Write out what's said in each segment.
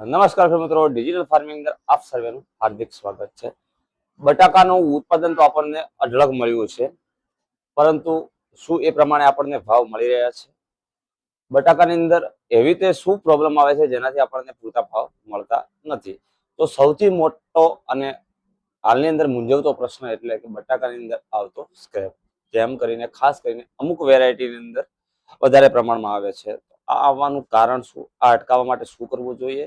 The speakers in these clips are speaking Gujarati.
નમસ્કાર ખેડૂત મિત્રો, ડિજિટલ ફાર્મિંગ અંદર આપ સર્વેનું હાર્દિક સ્વાગત છે। બટાકાનું ઉત્પાદન તો આપણને અઢળક મળ્યું છે, પરંતુ શું એ પ્રમાણે આપણને ભાવ મળી રહ્યા છે? બટાકાની અંદર એવી તે શું પ્રોબ્લેમ આવે છે જેનાથી આપણને પૂરતા ભાવ મળતા નથી? તો સૌથી મોટો અને હાલની અંદર મૂંઝવતો પ્રશ્ન એટલે કે બટાકાની અંદર આવતો સ્ક્રેપ, જેમ કરીને ખાસ કરીને અમુક વેરાયટીની અંદર વધારે પ્રમાણમાં આવે છે। આ આવવાનું કારણ શું? આ અટકાવવા માટે શું કરવું જોઈએ?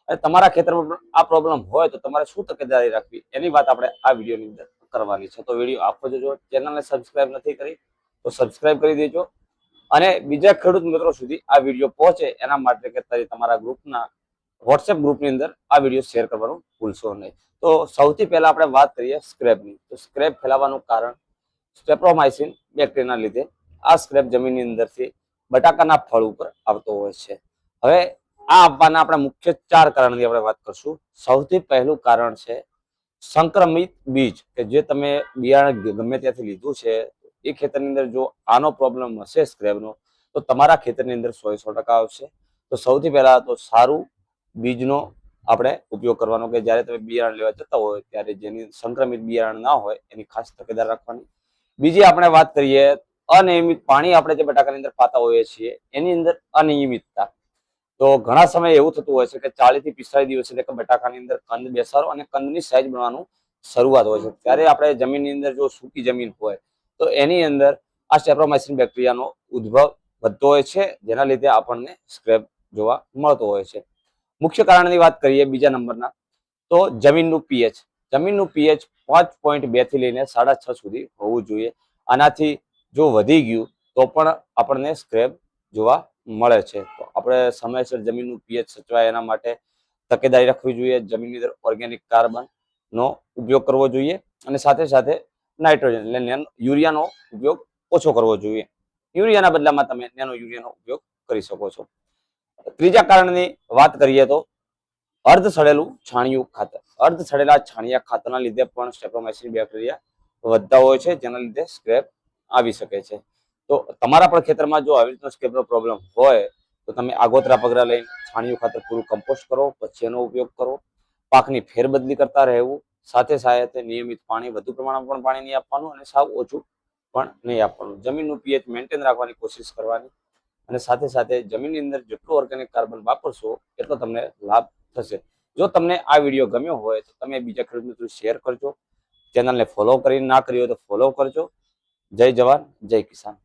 અને તમારા ખેતરમાં આ પ્રોબ્લેમ હોય તો તમારે શું તકેદારી રાખવી એની વાત આપણે આ વિડીયોની અંદર કરવાની છે। તો વિડીયો આખો જોજો। ચેનલને સબસ્ક્રાઇબ નથી કરી તો સબસ્ક્રાઇબ કરી દેજો અને બીજા ખેડૂત મિત્રો સુધી આ વિડીયો પહોંચે એના માટે કે તમારા ગ્રુપના વોટ્સએપ ગ્રુપની અંદર આ વિડીયો શેર કરવાનું ભૂલશો નહીં। તો સૌથી પહેલા આપણે વાત કરીએ સ્ક્રેપની। તો સ્ક્રેપ ફેલાવાનું કારણ સ્ટ્રેપ્ટોમાઇસિન બેક્ટેરિયાના લીધે આ સ્ક્રેપ જમીનની અંદરથી બટાકાના ફળ ઉપર આવતો હોય છે। હવે આ આવવાના આપણે મુખ્ય 4 કારણની આપણે વાત કરશું। સૌથી પહેલું કારણ છે સંક્રમિત બીજ, કે જે તમે બિયારણ ગમે ત્યાંથી લીધું છે એ ખેતરની અંદર જો આનો પ્રોબ્લેમ હશે સ્ક્રેપનો તો તમારા ખેતરની અંદર 100% આવશે। તો સૌથી પહેલા તો સારું બીજનો આપણે ઉપયોગ કરવાનો, કે જ્યારે તમે બિયારણ લેવા જતા હોય ત્યારે જેની સંક્રમિત બિયારણ ના હોય એની ખાસ તકેદાર રાખવાની। બીજી આપણે વાત કરીએ અનિયમિત પાણી, આપણે જે બટાકાની અંદર પાતા હોઈએ છીએ એની અંદર અનિયમિતતા। તો ઘણા સમય એવું થતું હોય છે કે 40 થી 45 દિવસ એટલે કે બટાકાની અંદર કંદ બેસારો અને કંદની સાઈઝ બનવાનું શરૂઆત હોય છે, ત્યારે આપણે જમીનની અંદર જો સૂકી જમીન હોય તો એની અંદર આ સ્ટ્રેપ્ટોમાઇસિન બેક્ટેરિયાનો ઉદ્ભવ વધતો હોય છે, જેના લીધે આપણને સ્ક્રેપ જોવા મળતો હોય છે। મુખ્ય કારણની વાત કરીએ બીજા નંબરના, તો જમીનનું પીએચ। જમીનનું પીએચ 5.2 થી લઈને 6.5 સુધી હોવું જોઈએ। આનાથી જો વધી ગયું તો પણ આપણને સ્ક્રેપ જોવા મળે છે। તો આપણે સમયસર જમીનનું પીએચ સચવાય એના માટે તકેદારી રાખવી જોઈએ। જમીનની અંદર ઓર્ગેનિક કાર્બનનો ઉપયોગ કરવો જોઈએ અને સાથે સાથે નાઇટ્રોજન એટલે યુરિયાનો ઉપયોગ ઓછો કરવો જોઈએ। યુરિયાના બદલામાં તમે નેનો યુરિયાનો ઉપયોગ કરી શકો છો। ત્રીજા કારણની વાત કરીએ તો અર્ધ સડેલું છાણિયું ખાતર। અર્ધ સડેલા છાણિયા ખાતરના લીધે પણ સ્ટ્રેપ્ટોમાઇસિન બેક્ટેરિયા વધતા હોય છે, જેના લીધે સ્ક્રેપ આવી શકે છે। તો તમારા પણ ખેતરમાં જો આવી રીતનો સ્ક્રેપનો પ્રોબ્લેમ હોય તો તમે આગોતરા પગલા લઈને છાણિયું ખાતર પૂરું કમ્પોસ્ટ કરો, પછી એનો ઉપયોગ કરો। પાકની ફેરબદલી કરતા રહેવું, સાથે સાથે નિયમિત પાણી, વધુ પ્રમાણમાં પણ પાણી નહીં આપવાનું અને સાવ ઓછું પણ નહીં આપવાનું। જમીનનું પીએચ મેન્ટેન રાખવાની કોશિશ કરવાની અને સાથે સાથે જમીનની અંદર જેટલું ઓર્ગેનિક કાર્બન વાપરશો એટલો તમને લાભ થશે। જો તમને આ વિડીયો ગમ્યો હોય તો તમે બીજા ખેડૂત મિત્રો શેર કરજો, ચેનલને ફોલો કરીને ના કરી હોય તો ફોલો કરજો। જય જવાન, જય કિસાન।